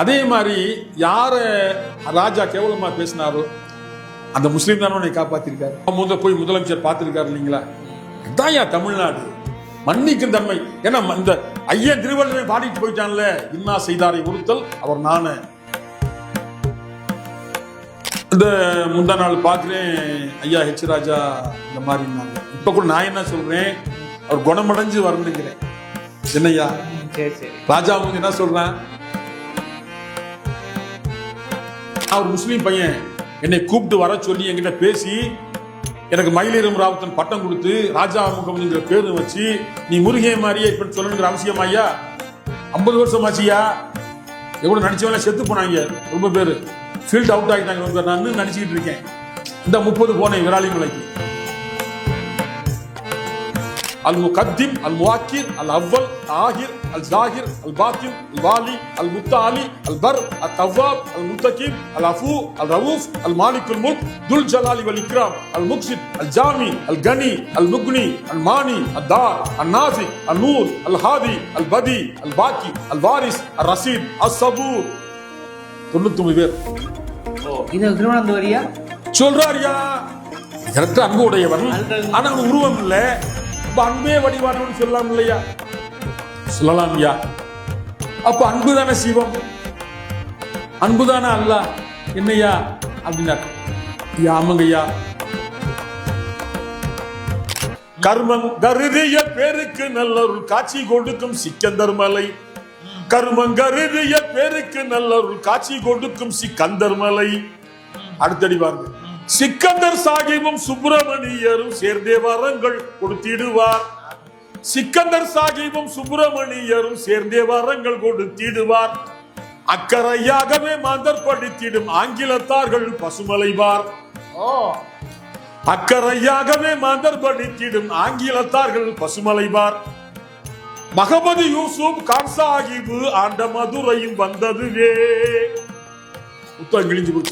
அதே மாதிரி யார ராஜா கேவலமா பேசினாரோ அந்த முஸ்லீம் தானே உன்னை காப்பாத்திருக்காரு. போய் முதலமைச்சர் பார்த்திருக்காரு இல்லைங்களா? இதான் தமிழ்நாடு மன்னிக்கும் தன்மை. ஏன்னா இந்த ஐயன் திருவள்ளுவர் பாடிட்டு போயிட்டான்ல, இன்னா செய்தாரை ஒருத்தல் அவர் நானு. இந்த முந்தா நாள் பார்க்கிறேன் ஐயா ஹெச் ராஜா இந்த மாதிரி இருந்தாங்க. இப்ப கூட நான் என்ன சொல்றேன், அவர் குணமடைஞ்சு வரணுங்கிறேன். என்னையா ராஜா வந்து என்ன சொல்றேன், அவர் முஸ்லீம் பையன் என்னை கூப்பிட்டு வர சொல்லி என்கிட்ட பேசி எனக்கு மயிலேறும் ராவுத்தன் பட்டம் கொடுத்து ராஜா முகமதுங்கிற பேரு வச்சு நீ முருகே மாதிரியே இப்ப சொல்லணுங்கிற அவசியம் ஐயா. 50 வருஷம் ஆச்சியா. எவ்வளவு நடிச்சவங்க செத்து போனாங்க, ரொம்ப பேரு ஃபீல்ட் அவுட் ஆகிட்டாங்க. நான் நடிச்சுக்கிட்டு இருக்கேன். இந்த 30 போனேன் விராலி மலைக்கு. அல் முகத்திம் அல் முவாக்கிர் அல் அவ்வல் ஆஹிர் அல் ஜாஹிர் அல் பாத்தின் அல் வாலி அல் முத்தாலி அல் பர் அல் தவ்வாப் அல் முத்தகீம் அல் அஃபு அல் ரவூஃப் அல் மாலிகுல் முல்க் துல் ஜலாலி வல் இக்ராம் அல் முக்ஸித் அல் ஜாமி அல் கனி அல் முக்னி அல் மானி அல் தார் அல் நாஃபி அல் நூர் அல் ஹாதி அல் பதி அல் பாக்கி அல் வாரிஸ் அல் ரஷீத் அல் சபூர். 99 பேர். இது திருவனந்தபுரியா சொல்றாரியா. கரெக்டா அன்பு உடையவன், ஆனா உருவம் இல்லை. அன்பே வடிவானவன் சொல்லலாம் இல்லையா? சொல்லலாம் ஐயா. அப்ப அன்புதான சிவம், அன்புதான அல்லாஹ். என்னையா அப்படின்னா ஆமாங்கய்யா. கர்மம் கருதிய பேருக்கு நல்லொரு காட்சி கொடுக்கும் சிக்கந்தர் மலை. கருமங்கருதிய பேருக்கு நல்லொரு காட்சி கொடுக்கும் சிக்கந்தர் மலை. அடுத்தடி வாங்க. சிக்கந்தர் சாகிபும் சுப்பிரமணியரும் சேர்ந்தே வரங்கள் கொடுத்திடுவார். சிக்கந்தர் சாகிபும் சுப்பிரமணியரும் சேர்ந்தே வரங்கள் கொடுத்திடுவார். அக்கறையாகவே மாந்தர் படித்திடும் ஆங்கிலத்தார்கள் பசுமலைவார். அக்கறையாகவே மாந்தர் படித்திடும் ஆங்கிலத்தார்கள் பசுமலைவார். மகமது யூசுப் கான் சாஹிபு ஆண்ட மதுரையும் வந்ததுவே. புத்தகம் கிழிஞ்சு போச்சு.